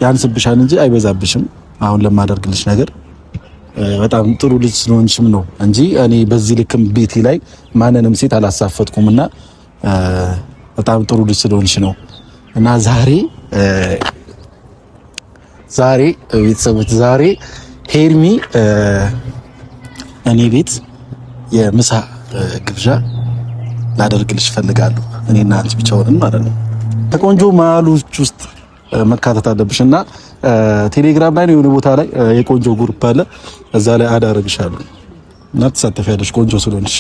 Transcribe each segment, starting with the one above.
ያንስብሻል እንጂ አይበዛብሽም። አሁን ለማደርግልሽ ነገር በጣም ጥሩ ልጅ ስለሆንሽም ነው እንጂ እኔ በዚህ ልክም ቤቴ ላይ ማንንም ሴት አላሳፈጥኩምና በጣም ጥሩ ልጅ ስለሆንሽ ነው። እና ዛሬ ቤተሰቦች ዛሬ ሄርሚ እኔ ቤት የምሳ ግብዣ ላደርግልሽ ፈልጋለሁ። እኔና አንቺ ብቻ ሆነን ማለት ነው። ከቆንጆ መሀሎች ውስጥ መካተት አለብሽና ቴሌግራም ላይ ነው የሆነ ቦታ ላይ የቆንጆ ግሩፕ አለ። እዛ ላይ አዳርግሻለሁ እና ትሳተፊያለሽ ቆንጆ ስለሆንሽ።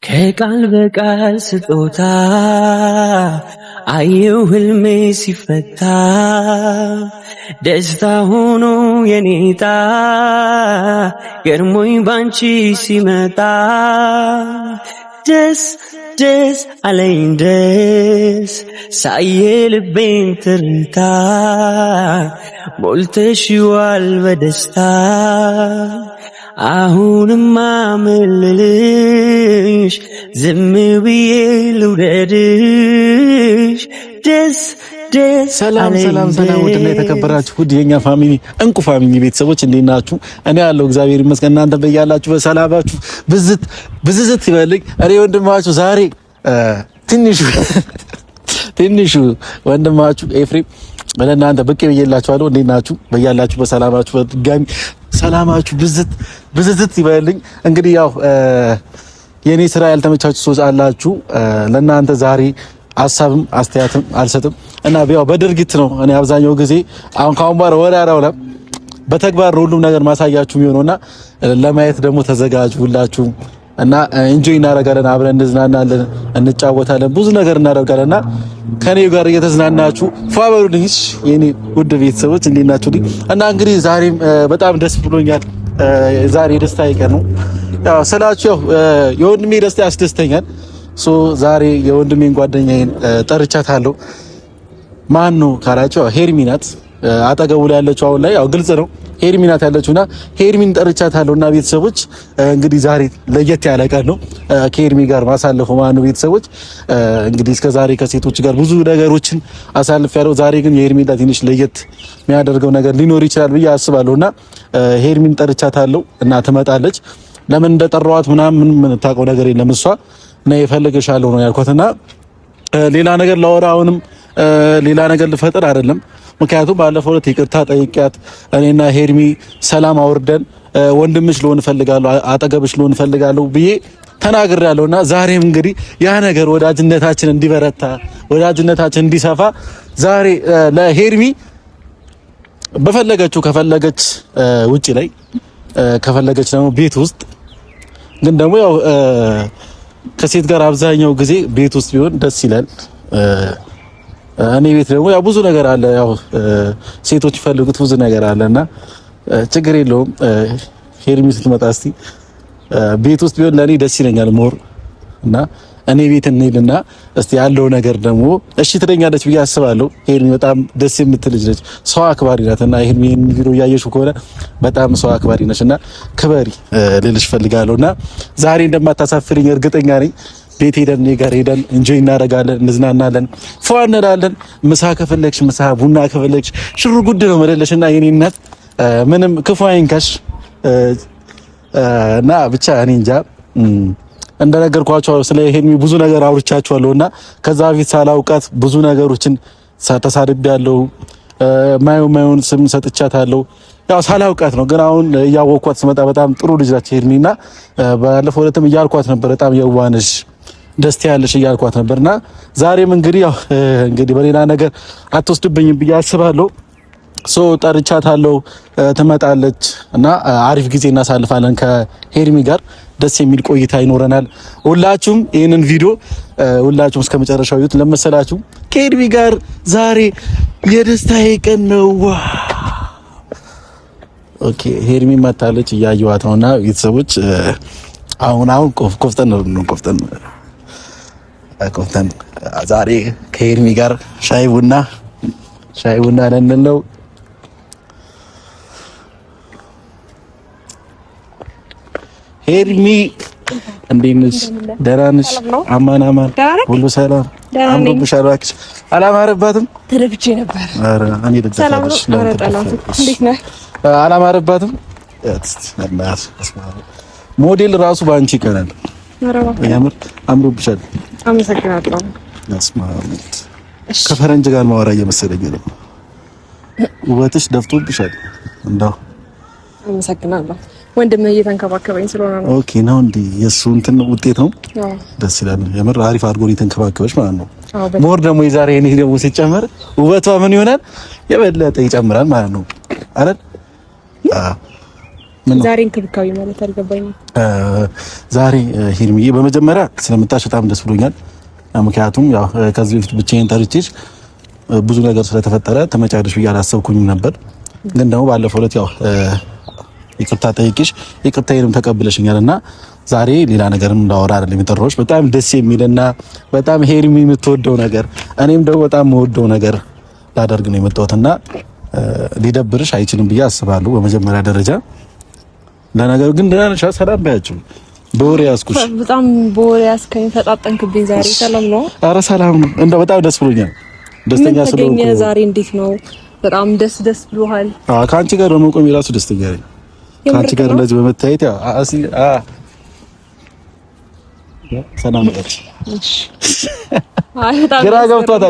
ከቃል በቃል ስጦታ አየው ህልሜ ሲፈታ ደስታ ሆኖ የኔታ ገርሞኝ ባንቺ ሲመጣ ደስ አለኝ ደስ ሳየ ልቤን ትርታ ሞልተሽዋል በደስታ አሁንማ ምልልሽ ዝም ብዬ ልውደድሽ ደስ ሰላም ውድና የተከበራችሁ ውድ የኛ ፋሚሊ እንቁ ፋሚሊ ቤተሰቦች እንዴት ናችሁ? እኔ ያለው እግዚአብሔር ይመስገን። እናንተ በያላችሁ በሰላማችሁ ብዝት ይበልኝ። እኔ ወንድማችሁ ዛሬ ትንሹ ወንድማችሁ ኤፍሬም ለእናንተ ብቅ ብዬላችኋለሁ። እንዴት ናችሁ? በያላችሁ በሰላማችሁ በድጋሚ ሰላማችሁ ብዝት ይበልኝ። እንግዲህ ያው የኔ ስራ ያልተመቻችሁ ሰዎች አላችሁ። ለእናንተ ዛሬ ሐሳብም አስተያየትም አልሰጥም እና ያው በድርጊት ነው። እኔ አብዛኛው ጊዜ አሁን ካሁን በኋላ ወሬ አላውራም፣ በተግባር ነው ሁሉም ነገር ማሳያችሁ የሚሆነውና ለማየት ደግሞ ተዘጋጁ ሁላችሁ እና ኢንጆይ እናደርጋለን፣ አብረን እንዝናናለን፣ እንጫወታለን፣ ብዙ ነገር እናደርጋለንና ከኔ ጋር እየተዝናናችሁ ፋበሉልኝ የኔ ውድ ቤተሰቦች እንዴት ናችሁ? እና እንግዲህ ዛሬም በጣም ደስ ብሎኛል። ዛሬ ደስታ ቀን ነው። ያው ስላችሁ የወንድሜ ደስታ ያስደስተኛል። ዛሬ የወንድሜን ጓደኛዬን ጠርቻታለሁ። ማን ነው ካላችሁ ሄርሚ ናት። አጠገቡ ላይ ያለችው አሁን ላይ ያው ግልጽ ነው ሄርሚ ናት ያለችውና ሄርሚን ጠርቻታለሁና ቤተሰቦች እንግዲህ ዛሬ ለየት ያለ ቀን ነው ከሄርሚ ጋር ማሳለፈው ማለት ነው። ቤተሰቦች እንግዲህ እስከ ዛሬ ከሴቶች ጋር ብዙ ነገሮችን አሳልፌያለሁ። ዛሬ ግን የሄርሚ ላይ ትንሽ ለየት የሚያደርገው ነገር ሊኖር ይችላል ብዬ አስባለሁና ሄርሚን ጠርቻታለሁ እና ትመጣለች። ለምን እንደጠራዋት ምናምን ምን ታውቀው ነገር የለም። እሷ ነው የፈለገሻለሁ ነው ያልኳትና ሌላ ነገር ላወራ አሁንም ሌላ ነገር ልፈጥር አይደለም። ምክንያቱም ባለፈው ዕለት ይቅርታ ጠይቂያት እኔና ሄርሚ ሰላም አውርደን ወንድምሽ ልሆን እፈልጋለሁ አጠገብሽ ልሆን እፈልጋለሁ ብዬ ተናግሬያለሁና ዛሬም እንግዲህ ያ ነገር ወዳጅነታችን እንዲበረታ ወዳጅነታችን እንዲሰፋ ዛሬ ለሄርሚ በፈለገችው ከፈለገች ውጪ ላይ ከፈለገች ደግሞ ቤት ውስጥ ግን ደግሞ ያው ከሴት ጋር አብዛኛው ጊዜ ቤት ውስጥ ቢሆን ደስ ይላል። እኔ ቤት ደግሞ ያው ብዙ ነገር አለ። ያው ሴቶች ይፈልጉት ብዙ ነገር አለና ችግር የለውም። ሄርሚ ስትመጣ እስቲ ቤት ውስጥ ቢሆን ለኔ ደስ ይለኛል ሞር እና እኔ ቤት እንሄድና እስቲ ያለው ነገር ደግሞ እሺ ትለኛለች ብዬ አስባለሁ። ሄርሚ በጣም ደስ የምትል ልጅ ነች፣ ሰው አክባሪ ናትና ይሄን ቪዲዮ ያየሽው ከሆነ በጣም ሰው አክባሪ ነሽና ክበሪ ልልሽ ፈልጋለሁና ዛሬ እንደማታሳፍሪኝ እርግጠኛ ነኝ። ቤት ሄደን እኔ ጋር ሄደን ኢንጆይ እናደርጋለን፣ እንዝናናለን፣ ፏ እንላለን። ምሳ ከፈለግሽ ምሳ፣ ቡና ከፈለግሽ ሽሩ ጉድ ነው መለለሽና የኔ እናት ምንም ክፉ አይንካሽ እና ብቻ እኔ እንጃ እንደነገርኳችሁ ስለ ሄርሚ ብዙ ነገር አውርቻችኋለሁና ከዛ በፊት ሳላውቃት ብዙ ነገሮችን ተሳድቤያለሁ። ማየውን ስም ሰጥቻታለሁ። ያው ሳላውቃት ነው፣ ግን አሁን እያወቅኳት ስመጣ በጣም ጥሩ ልጅ ናት ሄርሚና ባለፈው ዕለትም እያልኳት ነበር በጣም የዋነሽ ደስ ያለሽ እያልኳት ነበርና ዛሬም እንግዲህ ያው እንግዲህ በሌላ ነገር አትወስድብኝም ብዬ አስባለሁ። ጠርቻታለሁ፣ ትመጣለች እና አሪፍ ጊዜ እናሳልፋለን ከሄርሚ ጋር። ደስ የሚል ቆይታ ይኖረናል። ሁላችሁም ይሄንን ቪዲዮ ሁላችሁም እስከመጨረሻው ይዩት። ለመሰላችሁ ከሄርሚ ጋር ዛሬ የደስታዬ ቀን ነው። ኦኬ ሄርሚ መታለች፣ እያየኋት ነውና ቤተሰቦች አሁን ኮፍተን ዛሬ ከሄርሚ ጋር ሻይ ቡና ልንል ነው። ሄርሚ እንዴት ነሽ? ደህና ነሽ? አማን ሁሉ ሰላም አምሮብሻል እባክሽ። አላማረባትም? ተደፍቼ ነበር። ኧረ እኔ ልደፋልሽ። ኧረ ጠላቱ እንዴት ነህ? አላማረባትም? ሞዴል ራሱ ባንቺ ይቀናል። ኧረ እባክህ ያምር አምሮብሻል። አመሰግናለሁ። ከፈረንጅ ጋር ማወራ እየመሰለኝ ነው። ውበትሽ ደፍቶብሻል። እንደው አመሰግናለሁ። ወንድምህ እየተንከባከበኝ ስለሆነ ነው። ኦኬ ነው እንዴ? የሱ እንትን ውጤት ነው። ደስ ይላል። የምር አሪፍ አድርጎ እየተንከባከበሽ ማለት ነው። ሞር ደግሞ የዛሬ እኔ ደግሞ ሲጨመር ውበቷ ምን ይሆናል? የበለጠ ይጨምራል ማለት ነው አይደል? ዛሬ እንክብካቤ ማለት አልገባኝም። ዛሬ ሄርሚዬ በመጀመሪያ ስለመጣሽ በጣም ደስ ብሎኛል። ምክንያቱም ያው ከዚህ በፊት ብቻዬን ጠርቼሽ ብዙ ነገር ስለተፈጠረ ተመጫደሽ ብዬ አላሰብኩኝም ነበር። ግን ደግሞ ባለፈው ዕለት ያው ይቅርታ ጠይቄሽ ይቅርታዬንም ተቀብለሽኛልና ዛሬ ሌላ ነገርም እንዳወራ አይደለም የጠራሁሽ። በጣም ደስ የሚልና በጣም ሄርሚ የምትወደው ነገር እኔም ደግሞ በጣም የምወደው ነገር ላደርግ ነው የመጣሁትና ሊደብርሽ አይችልም ብዬ አስባለሁ። በመጀመሪያ ደረጃ ለነገሩ ግን ደህና ነሽ? ሰላም ባያችሁ በወሬ ያስኩሽ። በጣም በወሬ ያስከኝ ፈጣጠንክብኝ። ዛሬ ሰላም ነው? ኧረ ሰላም ነው። እንደው በጣም ደስ ብሎኛል። ደስተኛ ስለሆንኩ ዛሬ እንዴት ነው? በጣም ደስ ብሎሃል? ከአንቺ ጋር በመቆም የራሱ ደስተኛ ነኝ። ከአንቺ ጋር እንደዚህ በመታየት ያው ሰላም ነች።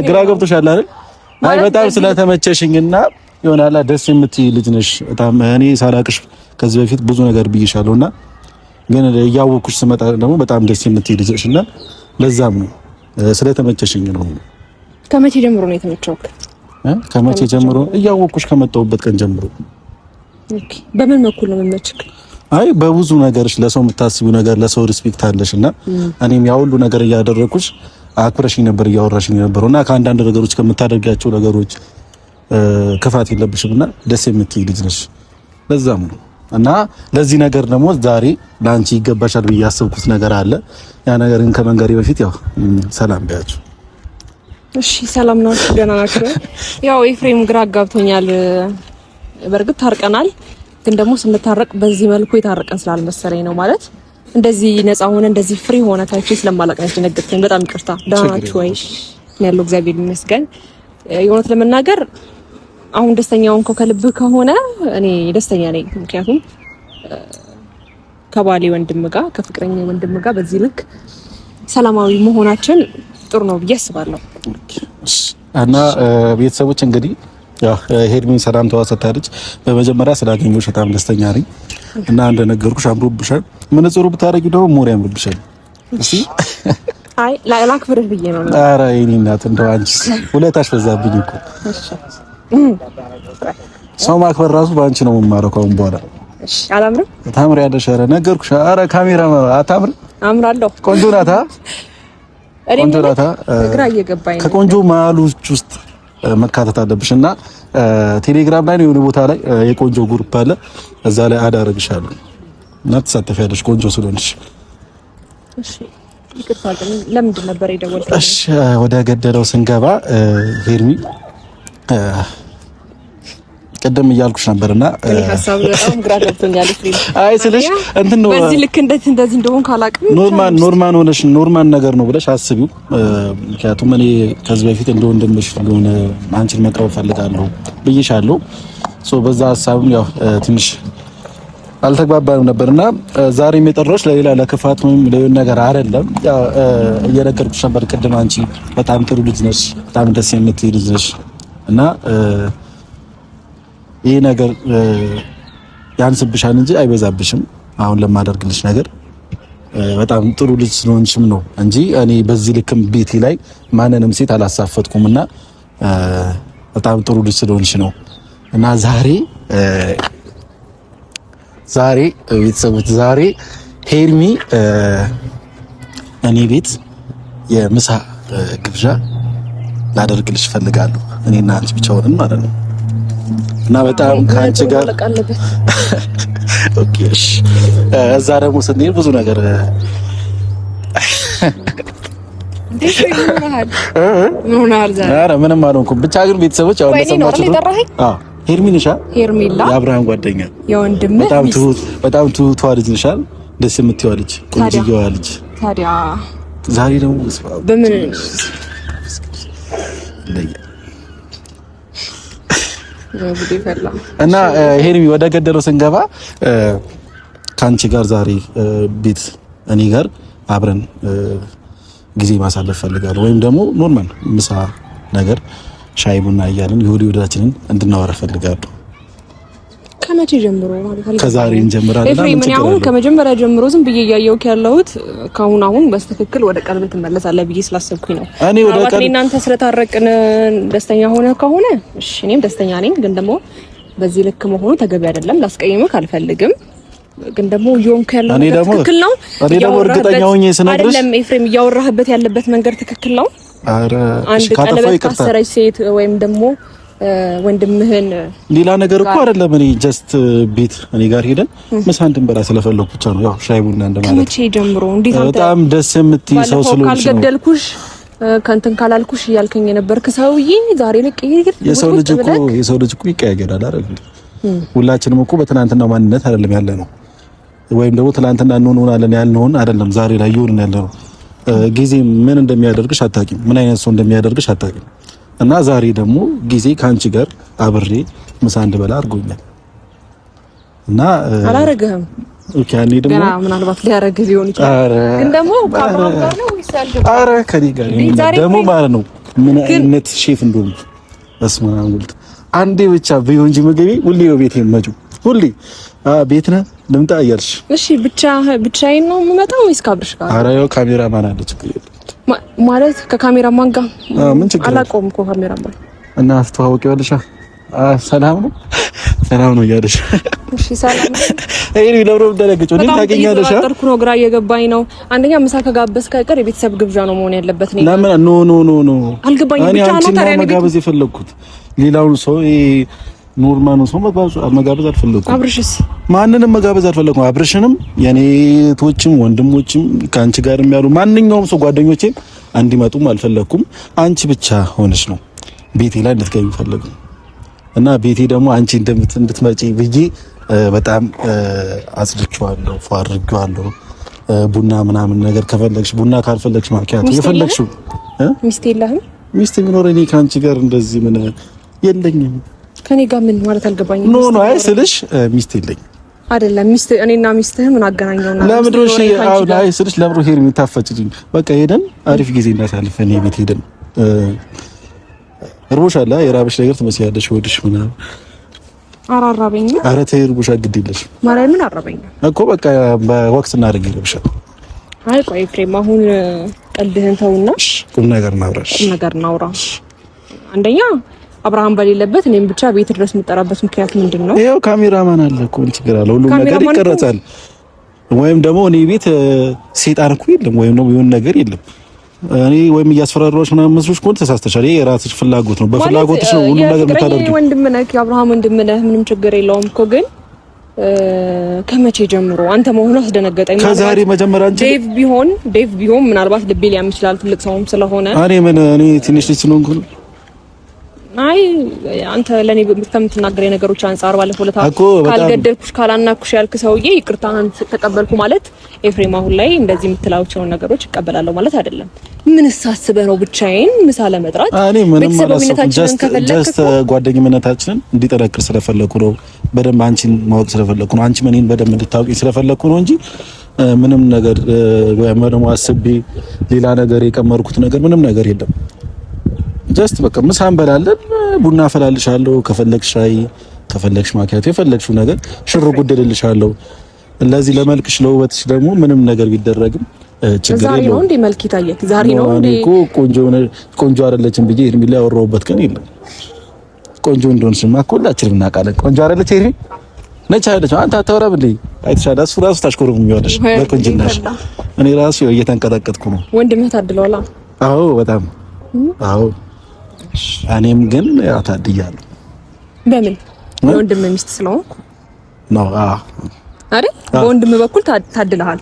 ግራ ገብቶሻል አይደል? አይ በጣም ስለተመቸሽኝና ይሆናላ ደስ የምትይ ልጅ ነሽ። በጣም እኔ ሳላቅሽ ከዚህ በፊት ብዙ ነገር ብዬሻለሁና ግን እያወኩሽ ስመጣ ደግሞ በጣም ደስ የምትይ ልጅ ነሽና ለዛም ነው ስለተመቸሽኝ ነው። ከመቼ ጀምሮ ነው የተመቸውክ? ከመቼ ጀምሮ? እያወኩሽ ከመጣሁበት ቀን ጀምሮ። ኦኬ። በምን በኩል ነው የምመችክ? አይ በብዙ ነገርሽ ለሰው የምታስቢው ነገር ለሰው ሪስፔክት አለሽና እኔም ያው ሁሉ ነገር እያደረኩሽ አክብረሽኝ ነበር እያወራሽኝ ነበርና ከአንዳንድ ነገሮች ከምታደርጋቸው ነገሮች ክፋት የለብሽምና ደስ የምትይ ልጅ ነሽ። ለዛም ነው እና ለዚህ ነገር ደግሞ ዛሬ ላንቺ ይገባሻል ብዬ ያሰብኩት ነገር አለ። ያ ነገርን ከመንገሬ በፊት ያው ሰላም ቢያችሁ። እሺ ሰላም ነው። ደህና ናችሁ? ያው ኤፍሬም ግራ አጋብቶኛል። በእርግጥ ታርቀናል፣ ግን ደግሞ ስንታረቅ በዚህ መልኩ የታረቀን ስላልመሰለኝ ነው። ማለት እንደዚህ ነፃ ሆነ እንደዚህ ፍሪ ሆነ ታይቼ ስለማላውቅ ነው የደነገጥኩኝ። በጣም ይቅርታ። ደህና ናችሁ ወይ? ያለው እግዚአብሔር ይመስገን። የእውነት ለመናገር አሁን ደስተኛ ሆንኩ ከልብህ ከሆነ እኔ ደስተኛ ነኝ። ምክንያቱም ከባሌ ወንድም ጋር ከፍቅረኛ ወንድም ጋር በዚህ ልክ ሰላማዊ መሆናችን ጥሩ ነው ብዬ አስባለሁ። እና ቤተሰቦች እንግዲህ ያው ሄርሚን ሰላም ተዋሰታለች። በመጀመሪያ ስላገኘሁሽ በጣም ደስተኛ ነኝ እና እንደነገርኩሽ አምሮብሻል። መነጽሩ ብታረጊው ደግሞ ሞር ያምርብሻል። እሺ አይ ላክብርህ ብዬ ነው። ኧረ የእኔ እናት እንደው አንቺስ ሁለታሽ በዛብኝ እኮ። ሰው ማክበር ራሱ በአንቺ ነው የምማረው ከአሁን በኋላ። እሺ አላምርም? ታምሪያለሽ። ኧረ ነገርኩሽ። ኧረ ካሜራ አታምርም? አምራለሁ። ቆንጆ ናታ። ቆንጆ ናታ። ግራ እየገባኝ ነው። ከቆንጆ መሀሎች ውስጥ መካተት አለብሽና ቴሌግራም ላይ ነው የሆነ ቦታ ላይ የቆንጆ ግሩፕ አለ። እዛ ላይ አዳርግሻለሁ እና ትሳተፊያለሽ ቆንጆ ስለሆንሽ። እሺ ይቅርታ ግን ለምንድን ነበር የደወልከው? እሺ ወደ ገደለው ስንገባ ሄርሚ ቀደም እያልኩሽ ነበርና እኔ ሐሳብ በጣም ግራ ገብቶኛል። አይ ስለሽ እንትን ነው በዚህ ልክ እንደዚህ እንደሆን ካላቅም ኖርማል ነገር ነው ብለሽ አስቢው። ምክንያቱም እኔ ከዚህ በፊት እንደው እንደምሽ ለሆነ አንቺን መቅረብ ፈልጋለሁ ብዬሻለሁ። ሶ በዛ ሐሳብም ያው ትንሽ አልተግባባንም ነበርና ዛሬም የጠራሁሽ ለሌላ ለክፋት ወይም ለሆነ ነገር አይደለም። ያው እየነገርኩሽ ነበር ቅድም አንቺ በጣም ጥሩ ልጅ ነሽ፣ በጣም ደስ የምትይ ልጅ ነሽ እና ይሄ ነገር ያንስብሻል እንጂ አይበዛብሽም። አሁን ለማደርግልሽ ነገር በጣም ጥሩ ልጅ ስለሆንሽም ነው እንጂ እኔ በዚህ ልክም ቤቴ ላይ ማንንም ሴት አላሳፈጥኩምና በጣም ጥሩ ልጅ ስለሆንሽ ነው እና ዛሬ ቤተሰቦች ዛሬ ሄርሚ እኔ ቤት የምሳ ግብዣ ላደርግልሽ ፈልጋለሁ። እኔና አንቺ ብቻ ሆነን ማለት ነው እና በጣም ካንቺ ጋር ኦኬ እሺ። እዛ ደግሞ ስንሄድ ብዙ ነገር ኧረ ምንም አልሆንኩም። ብቻ ግን ቤተሰቦች ያው እንደሰማችሁ ሄርሚ ነሻ? ሄርሜላ የአብርሃም ጓደኛ የወንድም በጣም ትሁቷ ልጅ ነሻል። ደስ የምትይዋ ልጅ ቆንጆዋ ልጅ። ታዲያ ዛሬ ደግሞ በምን እና ሄርሚ ወደ ገደለው ስንገባ ካንቺ ጋር ዛሬ ቤት እኔ ጋር አብረን ጊዜ ማሳለፍ ፈልጋለሁ፣ ወይም ደግሞ ኖርማል ምሳ ነገር ሻይ ቡና እያልን የወዳችንን እንድናወራ ፈልጋለሁ። ከመቼ ጀምሮ ማለት ነው? ከዛሬ እንጀምራለን። ኤፍሬም እኔ አሁን ከመጀመሪያ ጀምሮ ዝም ብዬ እያየሁት ያለሁት አሁን በስተክክል ወደ ቀልብ ትመለሳለህ ብዬ ስላሰብኩኝ ነው። እኔ ወደ ቀልብ እናንተ ስለታረቅን ደስተኛ ሆነ ከሆነ እሺ እኔም ደስተኛ ነኝ። ግን ደግሞ በዚህ ልክ መሆኑ ተገቢ አይደለም። ላስቀይምህ አልፈልግም። ግን ደግሞ እየሆንክ ያለው ትክክል ነው። እኔ ደግሞ እርግጠኛ ሆኜ ስነግርሽ አይደለም ኤፍሬም እያወራህበት ያለበት መንገድ ትክክል ነው። አረ አንድ ቀለበት ካሰረች ሴት ወይም ደግሞ ወንድምህን ሌላ ነገር እኮ አይደለም። እኔ ጀስት ቤት እኔ ጋር ሄደን ምሳ እንድንበላ ስለፈለኩ ብቻ ነው። ያው ሻይ ቡና እንደማለት ከመቼ ጀምሮ እንዴት አንተ በጣም ደስ የምትይ ሰው ስለሆንሽ ነው። ካልገደልኩሽ ከንተን ካላልኩሽ እያልከኝ የነበርክ ሰውዬ ዛሬ ልክ የሰው ልጅ እኮ ይቀያየራል አይደል? ሁላችንም እኮ በትናንትና ማንነት አይደለም ያለ ነው። ወይም ደግሞ ትናንትና እንሆናለን ያልነውን አይደለም ዛሬ ላይ ይሆንን ያለ ነው። ጊዜ ምን እንደሚያደርግሽ አታውቂም፣ ምን አይነት ሰው እንደሚያደርግሽ አታውቂም። እና ዛሬ ደግሞ ጊዜ ካንቺ ጋር አብሬ ምሳ እንድበላ አድርጎኛል። እና አላረገህም። ኦኬ እኔ ደግሞ ገና ምናልባት ሊያረግህ ሊሆን ይችላል። ግን ደግሞ ከአብርሃም ጋር ነው ይሳል። አረ ከኔ ጋር ደግሞ ማለት ነው ምን አይነት ሼፍ እንደሆነ በስመ አብ ወልድ አንዴ ብቻ ቢሆን እንጂ ምግቤ ሁሌ ነው ቤቴ የምመጪው። ሁሌ ቤት ነህ ልምጣ እያልሽ። እሺ ብቻዬን ነው የምመጣው ወይስ ካብርሽ ጋር? ኧረ ያው ካሜራማን አለ ችግር የለም ማለት ከካሜራማን ጋር ምን ችግር አላቆም እኮ ካሜራማን እና አስተዋውቂዋለሽ። ሰላም ነው እያለሽ። እሺ ሰላም ነው። እኔ ለብሮ ደረገጨው እንዴ ታገኛለሽ? አጥርኩ ነው ግራ እየገባኝ ነው። አንደኛ ምሳ ከጋበዝክ አይቀር የቤተሰብ ግብዣ ነው መሆን ያለበት። ነው ለምን ኖ አልገባኝም። ብቻ ነው ታዲያ መጋበዝ የፈለኩት ሌላውን ሰው ኖርማል ሰው መጋበዝ አልፈለኩም። አብርሽስ ማንንም መጋበዝ አልፈለኩም። አብርሽንም የኔ እህቶችም ወንድሞችም ካንቺ ጋርም ያሉ ማንኛውም ሰው ጓደኞቼም እንዲመጡም አልፈለኩም። አንቺ ብቻ ሆነሽ ነው ቤቴ ላይ እንድትገቢ ፈለግኩ እና ቤቴ ደግሞ አንቺ እንድትመጪ ብዬ በጣም አጽድቼዋለሁ፣ ፏርጌዋለሁ። ቡና ምናምን ነገር ከፈለግሽ ቡና፣ ካልፈለግሽ ማኪያቶ የፈለግሽው። ሚስት የለህም? ሚስት ቢኖር እኔ ካንቺ ጋር እንደዚህ ምን የለኝም። ከኔ ጋር ምን ማለት አልገባኝም። ኖ አይ ስልሽ ሚስት የለኝም አይደለም። ሚስት እኔና ሚስትህ ምን አገናኘውና? ለምድሮ እሺ አይ ስልሽ ለምድሮ ሄር የሚታፈጭልኝ በቃ ሄደን አሪፍ ጊዜ እናሳልፍ። እኔ ቤት ሄደን እርቦሻል፣ የራበሽ ነገር ትመስያለሽ ወድሽ ምናምን። አራራበኝ። ኧረ ተይ እርቦሻ ግድ የለሽ ማርያምን አራበኝ እኮ በቃ በወቅት እናደርግ ይረብሻል። አይ ቆይ ኤፍሬም አሁን ቀልድህን ተውና ቁም ነገር እናውራ። አንደኛ አብርሃም በሌለበት እኔም ብቻ ቤት ድረስ የምጠራበት ምክንያት ምንድነው? ይሄው ካሜራማን አለ እኮ ምን ችግር አለ? ሁሉም ነገር ይቀረጻል። ወይም ደግሞ እኔ ቤት ሴጣን እኮ የለም፣ ወይም ደግሞ የሆነ ነገር የለም። እኔ ወይም እያስፈራራሁሽ ምናምን መስሎሽ ከሆነ ተሳስተሻል። ይሄ የራስሽ ፍላጎት ነው። በፍላጎትሽ ነው ሁሉም ነገር የምታደርጊው። ወንድም ነህ፣ የአብርሃም ወንድም ነህ፣ ምንም ችግር የለውም እኮ ግን ከመቼ ጀምሮ አንተ መሆኑ አስደነገጠኝ። ከዛሬ መጀመሪያ እንጂ ዴቭ ቢሆን ምናልባት ልቤ ሊያም ይችላል፣ ትልቅ ሰውም ስለሆነ። እኔ ትንሽ ልጅ ስለሆንኩ ነው። አይ አንተ ለኔ ከምትናገረኝ ነገሮች አንፃር ባለፈው ለታ ካልገደልኩሽ ካላናኩሽ ያልክ ሰውዬ ይቅርታህን ተቀበልኩ ማለት ኤፍሬም አሁን ላይ እንደዚህ የምትላቸውን ነገሮች እቀበላለሁ ማለት አይደለም። ምን ሳስበህ ነው ብቻዬን ምሳ ለመጥራት? እኔ ምንም ጀስት ጓደኝነታችንን እንዲጠነክር ስለፈለኩ ነው። በደንብ አንቺን ማወቅ ስለፈለኩ ነው። አንቺ እኔን በደንብ እንድታውቂ ስለፈለኩ ነው እንጂ ምንም ነገር ወይም ደግሞ አስቤ ሌላ ነገር የቀመርኩት ነገር ምንም ነገር የለም። ጀስት በቃ ምሳ እንበላለን፣ ቡና አፈላልሻለሁ፣ ከፈለግሽ ሻይ፣ ከፈለግሽ ማኪያቶ፣ የፈለግሽው ነገር ሽር ጉድልልሻለሁ። ለዚህ ለመልክሽ ለውበትሽ ደግሞ ምንም ነገር ቢደረግም ችግር የለውም። ዛሬ ነው እንዴ መልክ ይታየክ? ዛሬ ነው እንዴ ቆንጆ አይደለችም ብዬ እርሚ ላይ ያወራሁበት ቀን የለም። ቆንጆ እንደሆንሽማ እኮ ሁላችንም እናውቃለን። ቆንጆ አይደለች ይሄ ነች አይደለች? አንተ አታወራም እንዴ? አይተሻል። እሱ ራሱ ታሽኮረሙኛለሽ በቆንጅናሽ። እኔ ራሱ እየተንቀጠቀጥኩ ነው። ወንድምህ ታድለዋላ? አዎ በጣም አዎ። እኔም ግን ታድያለሁ። በምን የወንድም ሚስት ስለሆንኩ ነው? አይደል? በወንድም በኩል ታድለሃል።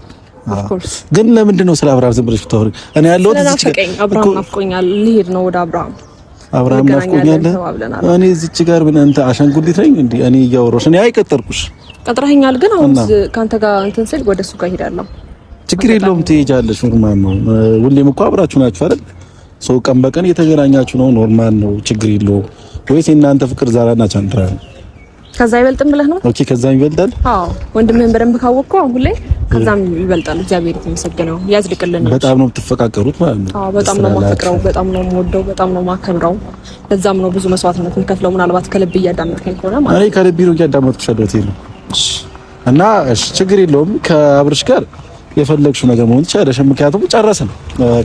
ኦፍ ኮርስ። ግን ለምንድን ነው ስለ አብርሃም ዝም ብለሽ ብታወሪ? እኔ ያለሁት እዚህ ጋር አብርሃም ናፍቆኛል። ልሄድ ነው ወደ አብርሃም ናፍቆኛል። እኔ እዚች ጋር ምን አንተ አሻንጉሊት ነኝ እንዴ? እኔ እያወራሁሽ እኔ አይቀጠርኩሽ ቀጥረኸኛል። ግን አሁን ካንተ ጋር እንትን ስል ወደ እሱ ጋር ሄዳለሁ። ችግር የለውም ትሄጃለሽ። ኖርማል ነው። ሁሌም እኮ አብራችሁ ናችሁ አይደል? ሰው ቀን በቀን የተገናኛችሁ ነው፣ ኖርማል ነው፣ ችግር የለውም ወይስ የእናንተ ፍቅር ዛራና ቻንድራ ነው? ከዛ ይበልጥም ብለህ ነው? ኦኬ ከዛም ይበልጣል። አዎ ወንድምህን በደንብ ካወቅከው አሁን ላይ ከዛም ይበልጣል። እግዚአብሔር የተመሰገነው ያዝልቅልን። በጣም ነው የምትፈቃቀሩት ማለት ነው? አዎ በጣም ነው የማፈቅረው፣ በጣም ነው የምወደው፣ በጣም ነው የማከብረው። ለዛም ነው ብዙ መስዋዕትነት የምከፍለው። ምናልባት ከልብ እያዳመጥከኝ ከሆነ ማለት ነው። ከልብ ነው እያዳመጥኩሽ ያለሁት እና እሺ ችግር የለውም። ከአብርሽ ጋር የፈለግሽው ነገር መሆን ትችላለሽ። ምክንያቱም ጨረስን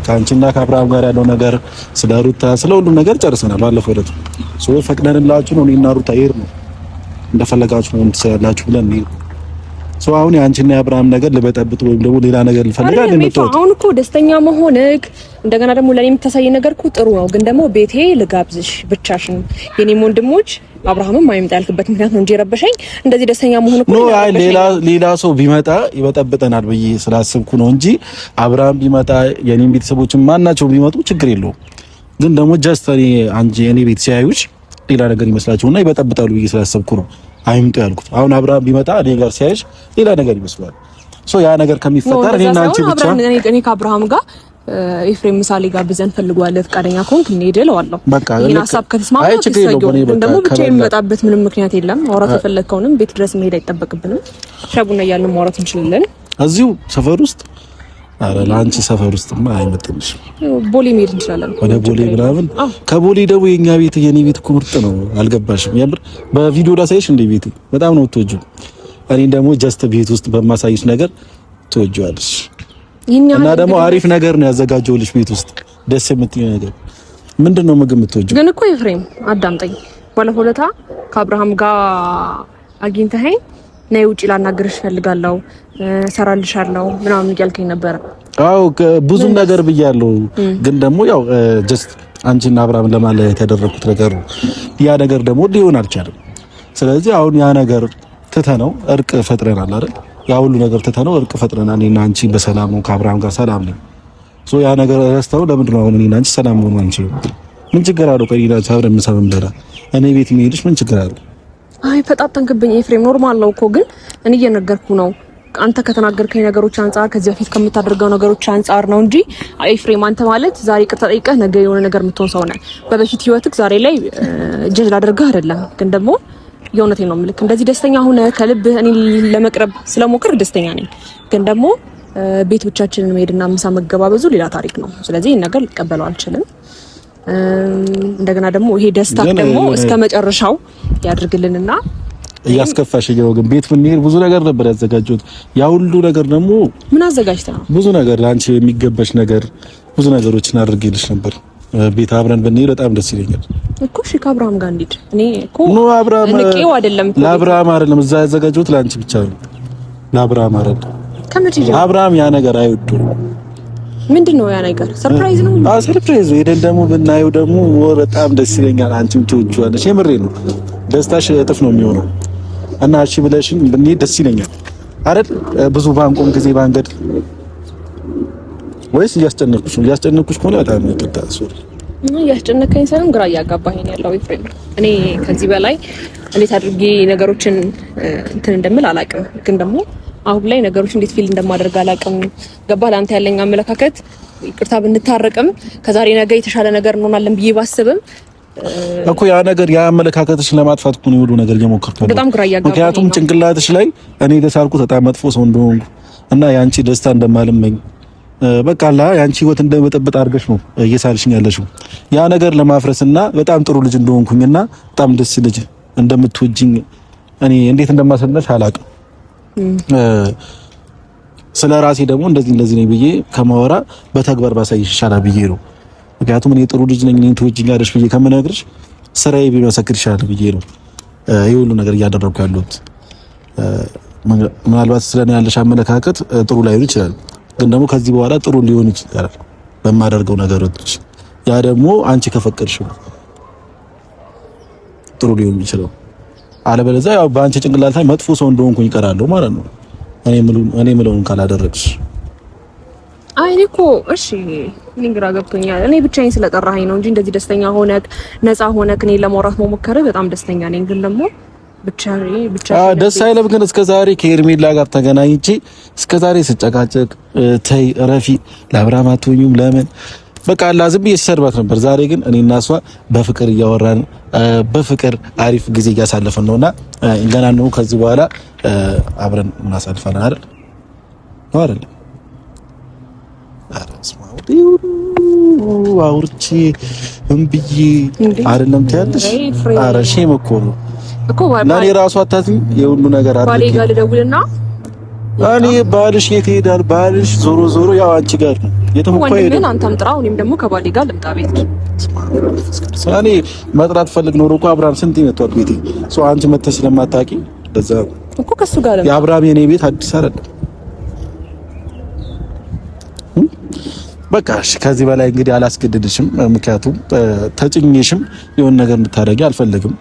ከአንቺና ከአብርሃም ጋር ያለው ነገር ስለ ሩታ ስለ ሁሉም ነገር ጨርሰናል። ባለፈው ዕለት ፈቅደንላችሁ ነው እኔና ሩታ ይሄድ ነው እንደፈለጋችሁ ነው ትሰራላችሁ ብለን ነው አሁን የአንቺና የአብርሃም ነገር ልበጠብጥ ወይም ደግሞ ሌላ ነገር ልፈልጋል ነው። አሁን እኮ ደስተኛ መሆንክ እንደገና ደግሞ ለኔ የምታሳይ ነገር እኮ ጥሩ ነው። ግን ደግሞ ቤቴ ልጋብዝሽ ብቻሽን የኔም ወንድሞች አብርሃምም ማይመጣ ያልክበት ምክንያት ነው እንጂ ረበሸኝ እንደዚህ ደስተኛ መሆን እኮ ነው። አይ ሌላ ሰው ቢመጣ ይበጠብጠናል ብዬ ስላሰብኩ ነው እንጂ አብርሃም ቢመጣ የኔም ቤተሰቦችም ማናቸው ቢመጡ ችግር የለውም። ግን ደግሞ ጀስት የኔ ቤት ሲያዩሽ ሌላ ነገር ይመስላችሁና ይበጠብጣሉ ብዬ ስላሰብኩ ነው አይምጡ ያልኩት። አሁን አብርሃም ቢመጣ እኔ ጋር ሲያይሽ ሌላ ነገር ይመስላል። ያ ነገር ከሚፈጠር እኔና አንቺ ብቻ እኔ ከአብርሃም ጋር ኤፍሬም ምሳሌ ጋር ብዘን ፈልጓለሁ ፈቃደኛ ከሆንክ እንሄድ እለዋለሁ። ይሄን ሀሳብ ከተስማማው ደግሞ ብቻ የሚመጣበት ምንም ምክንያት የለም። ማውራት የፈለግከውንም ቤት ድረስ መሄድ አይጠበቅብንም። ሻቡና እያልን ማውራት እንችላለን እዚሁ ሰፈር ውስጥ። አረ ላንቺ ሰፈር ውስጥማ አይመጥንሽ። ቦሌ መሄድ እንችላለን። ወደ ቦሌ ምናምን ከቦሌ ደግሞ የኛ ቤት የኔ ቤት እኮ ምርጥ ነው። አልገባሽም? የምር በቪዲዮ ላሳይሽ እንደ ቤት በጣም ነው የምትወጂው። እኔ ደግሞ ጀስት ቤት ውስጥ በማሳይሽ ነገር ትወጂዋለሽ። እና ደግሞ አሪፍ ነገር ነው ያዘጋጀውልሽ ቤት ውስጥ ደስ የምትይ ነገር ምንድነው? ምግብ የምትወጂው ግን እኮ ኤፍሬም አዳምጠኝ። ባለፈው ዕለት ከአብርሃም ጋር አግኝተኸኝ ነይ ውጪ ላናግርሽ ፈልጋለሁ ሰራልሻለሁ ምናምን እያልከኝ ነበር። አዎ ብዙ ነገር ብያለሁ። ግን ደግሞ ያው ጀስት አንቺና አብርሃም ለማለያየት ያደረኩት ነገር ያ ነገር ደግሞ ሊሆን አልቻለም። ስለዚህ አሁን ያ ነገር ትተነው እርቅ ፈጥረናል አይደል? ያ ሁሉ ነገር ትተነው እርቅ ፈጥረናል። እኔና አንቺ በሰላም ነው ከአብርሃም ጋር ሰላም ነን። ያ ነገር ረስተው ለምንድን ነው አሁን እኔና አንቺ ሰላም ሆኖ አንቺ ምን ችግር አለው? ቆይ እኔና አብረን ምሳ ብንበላ እኔ ቤት መሄድሽ ምን ችግር አለው? አይ ፈጣጠንክብኝ ኤፍሬም፣ ኖርማል ነው እኮ ግን እኔ እየነገርኩ ነው። አንተ ከተናገርከኝ ነገሮች አንፃር ከዚህ በፊት ከምታደርገው ነገሮች አንፃር ነው እንጂ ኤፍሬም አንተ ማለት ዛሬ ቅርታ ጠይቀህ ነገ የሆነ ነገር የምትሆን ሰው ነህ። በበፊት ህይወትክ ዛሬ ላይ ጀጅ ላደርግህ አይደለም። ግን ደግሞ የእውነቴን ነው የምልክ እንደዚህ ደስተኛ ሆነ ከልብህ እኔ ለመቅረብ ስለሞክር ደስተኛ ነኝ። ግን ደግሞ ቤቶቻችንን መሄድና ምሳ መገባበዙ ሌላ ታሪክ ነው። ስለዚህ ይሄን ነገር ልቀበለው አልችልም። እንደገና ደግሞ ይሄ ደስታ ደግሞ እስከ መጨረሻው ያድርግልንና እያስከፋሽ ነው። ግን ቤት ብንሄድ ብዙ ነገር ነበር ያዘጋጀሁት። ያ ሁሉ ነገር ደግሞ ምን አዘጋጅተህ ነው? ብዙ ነገር ላንቺ የሚገባሽ ነገር ብዙ ነገሮችን አድርጌልሽ ነበር። ቤት አብረን ብንሄድ በጣም ደስ ይለኛል እኮ። እሺ ከአብርሃም ጋር እንሂድ። እኔ እኮ አብርሃም ንቄው አይደለም እኮ ለአብርሃም አይደለም እዛ ያዘጋጀሁት ለአንቺ ብቻ ነው። ለአብርሃም አይደለም። ከመቼ ጀምሮ አብርሃም ያ ነገር አይወዱም። ምንድነው ያ ነገር? ሰርፕራይዝ ነው። ሰርፕራይዝ ሄደን ደግሞ ብናየው ደግሞ በጣም ደስ ይለኛል። አንቺም ትወጂዋለሽ። የምሬ ነው። ደስታሽ እጥፍ ነው የሚሆነው እና እሺ ብለሽኝ ብንሄድ ደስ ይለኛል አይደል? ብዙ ባንቆም ጊዜ ባንገድ ወይስ እያስጨነቅኩሽ ነው? እያስጨነቅኩሽ ከሆነ በጣም ይቅርታ። ሶሪ እያስጨነቀኝ ሳይሆን ግራ እያጋባኝ ያለው ኤፍሬም። እኔ ከዚህ በላይ እንዴት አድርጌ ነገሮችን እንትን እንደምል አላውቅም። ግን ደግሞ አሁን ላይ ነገሮች እንዴት ፊል እንደማደርግ አላውቅም። ገባህ? ለአንተ ያለኝ አመለካከት ይቅርታ ብንታረቅም ከዛሬ ነገ የተሻለ ነገር እንሆናለን ብዬ ባስብም እኮ ያ ነገር ያ አመለካከትሽ ለማጥፋት እኮ ነው ሁሉ ነገር እየሞከርኩ ነው። በጣም ግራ እያጋባኝ። ምክንያቱም ጭንቅላትሽ ላይ እኔ የተሳልኩት በጣም መጥፎ ሰው እንደሆንኩ እና ያንቺ ደስታ እንደማልመኝ በቃ ያንቺ ህይወት እንደመጠበጥ አድርገሽ ነው እየሳልሽኝ ያለሽው። ያ ነገር ለማፍረስና በጣም ጥሩ ልጅ እንደሆንኩኝና በጣም ደስ ልጅ እንደምትወጂኝ እኔ እንዴት እንደማሰለሽ አላውቅም። ስለ ራሴ ደግሞ እንደዚህ ነኝ ብዬ ከማወራ በተግባር ባሳይሽ ይሻላል ብዬ ነው። ምክንያቱም እኔ ጥሩ ልጅ ነኝ እኔን ትወጂኛለሽ ብዬ ከምነግርሽ ስራዬ ቢመሰክር ይሻላል ብዬ ነው ይሄ ሁሉ ነገር እያደረኩ ያለሁት። ምናልባት ስለኔ ያለሽ አመለካከት ጥሩ ላይሆን ይችላል፣ ግን ደግሞ ከዚህ በኋላ ጥሩ ሊሆን ይችላል በማደርገው ነገሮች። ያ ደግሞ አንቺ ከፈቀድሽው ጥሩ ሊሆን ይችላል። አለበለዚያ ያው በአንቺ ጭንቅላት ላይ መጥፎ ሰው እንደሆንኩኝ ይቀራለሁ ማለት ነው እኔ ምለውን ካላደረግሽ። አይ እኔ እኮ እሺ ምን ግራ ገብቶኛል። እኔ ብቻዬን ስለጠራኸኝ ነው እንጂ እንደዚህ ደስተኛ ሆነክ ነፃ ሆነክ እኔ ለማውራት መሞከር በጣም ደስተኛ ነኝ። ግን ደግሞ ብቻ ደስ አይለም። ግን እስከዛሬ ከኤርሜላ ጋር ተገናኝቼ እስከዛሬ ስጨቃጨቅ ተይ ረፊ ለአብርሃም አትሆኚም ለምን በቃ ዝም ብዬ ሲሰርባት ነበር። ዛሬ ግን እኔ እና እሷ በፍቅር እያወራን በፍቅር አሪፍ ጊዜ እያሳለፍን ነውና ገና ነው ከዚህ በኋላ አብረን እናሳልፋለን አይደል? ነው አይደል? አውርቼ እምብዬ አይደለም ትያለሽ? ኧረ ሼም እኮ ነው ለኔ ራሱ አታዝኝ። የሁሉ ነገር አድርጌ ባሌ ጋር ልደውልና እኔ ባልሽ የት ይሄዳል? ባልሽ ዞሮ ዞሮ ያው አንቺ ጋር ነው የተሞካይ ነው። አንተም ጥራው፣ እኔም ደግሞ ከባሌ ጋር ልምጣ ቤት። እኔ መጥራት ፈልግ ኖሮ እኮ አብርሃም ስንት መጥቷል ቤቴ። ሶ አንቺ መተሽ ስለማታውቂ ለዛ እኮ ከሱ ጋር ለምን የአብርሃም የኔ ቤት አዲስ አይደለም። በቃ እሺ፣ ከዚህ በላይ እንግዲህ አላስገድድሽም። ምክንያቱም ተጭኝሽም የሆነ ነገር እንድታደርጊ አልፈልግም።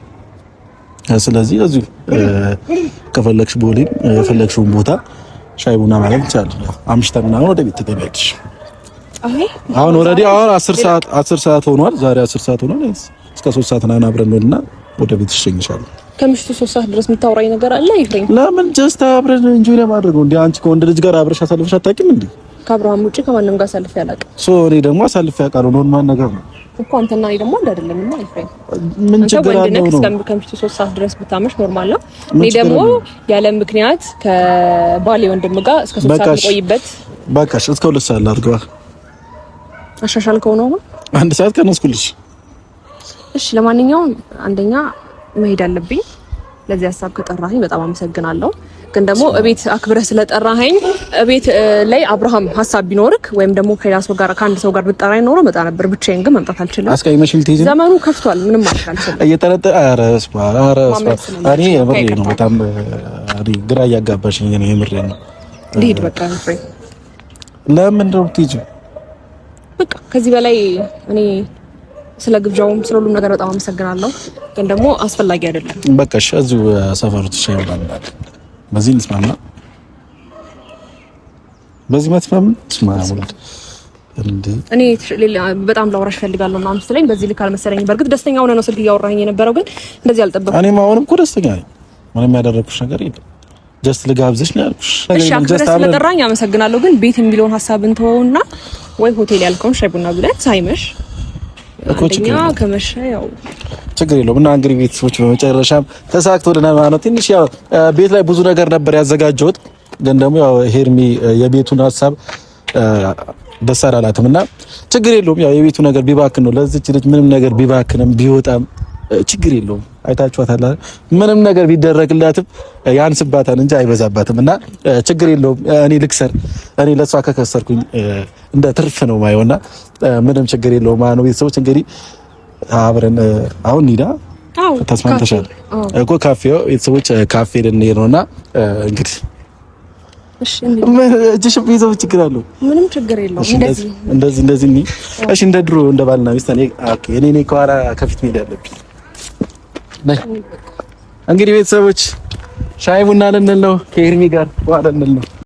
ስለዚህ እዚሁ ከፈለግሽ ቦሌም የፈለግሽውን ቦታ ሻይ ቡና ማለት ይቻላል። አምሽተን ምናምን ወደ ቤት ትገቢያለሽ። አሁን ኦልሬዲ አሁን 10 ሰዓት ሆኗል። ዛሬ 10 ሰዓት ሆኗል። እስከ 3 ሰዓት እና አብረን ነውና ወደ ቤት ትሸኝሻለሁ። ከምሽቱ 3 ሰዓት ድረስ የምታወራኝ ነገር አለ ይፍሬም? ለምን ጀስት አብረን እንጆይ ለማድረግ ነው እንዴ? አንቺ ከወንድ ልጅ ጋር አብረሽ አሳልፈሽ አታውቂም እንዴ? ከአብርሃም ውጪ ከማንም ጋር አሳልፌ አላውቅም። ሶ እኔ ደግሞ አሳልፌ አውቃለሁ። ኖርማል ነገር ነው እኮ አንተና እኔ ደግሞ አይደለም እና ይፍሬም ምን ችግር አለው ነው? ከምሽቱ 3 ሰዓት ድረስ ብታመሽ ኖርማል ነው። እኔ ደግሞ ያለ ምክንያት ከባሌ ወንድም ጋር እስከ 3 ሰዓት ቆይበት። በቃሽ እስከ 2 ሰዓት ላድርገዋ። አሻሻልከው ነው 1 ሰዓት ከነስኩልሽ። እሺ ለማንኛውም አንደኛ መሄድ አለብኝ። ለዚህ ሀሳብ ከጠራኸኝ በጣም አመሰግናለሁ። ግን ደግሞ እቤት አክብረህ ስለጠራኸኝ እቤት ላይ አብርሃም ሀሳብ ቢኖርክ ወይም ደግሞ ከሌላ ሰው ጋር ከአንድ ሰው ጋር ብትጠራኝ ኖሮ መጣ ነበር። ብቻዬን ግን መምጣት አልችልም። አስቀይመሽል ትይዝ ዘመኑ ከፍቷል። ምንም ማድረግ አልችልም። እየተረጠ አረስባ እኔ የምሬ ነው። በጣም ግራ እያጋባሽኝ ነው። የምሬ ነው። ልሂድ በቃ ፍሬ። ለምን ነው ትይጂ? በቃ ከዚህ በላይ እኔ ስለ ግብዣውም ስለ ሁሉም ነገር በጣም አመሰግናለሁ። ግን ደግሞ አስፈላጊ አይደለም። በቃ እሺ፣ እዚሁ ሰፈሩ ትሻይላል። በዚህ እንስማማ። በዚህ ማትፈም ትስማማው እንዴ? እኔ በጣም ላወራሽ ፈልጋለሁ እና አምስተለኝ በዚህ ልክ አልመሰለኝ። በርግጥ ደስተኛ ሆነ ነው ስልክ እያወራኝ የነበረው፣ ግን እንደዚህ አልጠበቅኩም። እኔም አሁንም እኮ ደስተኛ ነኝ። ምንም ያደረኩሽ ነገር የለም። ጀስት ልጋብዝሽ ነው ያልኩሽ። እሺ አክብረሽ ስለጠራኝ አመሰግናለሁ። ግን ቤት የሚለውን ሀሳብን ተወውና ወይ ሆቴል ያልከውን ሻይ ቡና ብለን ሳይመሽ አንደኛ ከመሸ ያው ችግር የለውም። እና እንግዲህ ቤተሰቦች በመጨረሻም ተሳክቶልናል ማለት ነው። ትንሽ ያው ቤት ላይ ብዙ ነገር ነበር ያዘጋጀሁት፣ ግን ደግሞ ያው ሄርሚ የቤቱን ሀሳብ ደስ አላላትም እና ችግር የለውም። ያው የቤቱ ነገር ቢባክን ነው ለዚች ልጅ ምንም ነገር ቢባክንም ቢወጣም ችግር የለውም። አይታችኋታል። ምንም ነገር ቢደረግላትም ያንስባታል እንጂ አይበዛባትም እና ችግር የለውም። እኔ ልክሰር፣ እኔ ለሷ ከከሰርኩኝ እንደ ትርፍ ነው ማየውና ምንም ችግር የለውም። ማነው ቤተሰቦች እንግዲህ አብረን አሁን ኒዳ ተስማምተሻል እኮ ካፌው ቤተሰቦች ካፌ ልንሄድ ነውና እንግዲህ እሺ እጅሽ ቢይዘው ችግር አለው? ምንም ችግር የለውም። እንደዚህ እሺ እንደ ድሮ እንደ ባልና ሚስት እኔ ከኋላ ከፊት መሄድ አለብኝ። እንግዲህ ቤተሰቦች ሻይ ቡና ልንል ነው ከኤርሚ ጋር በኋላ ልንል ነው።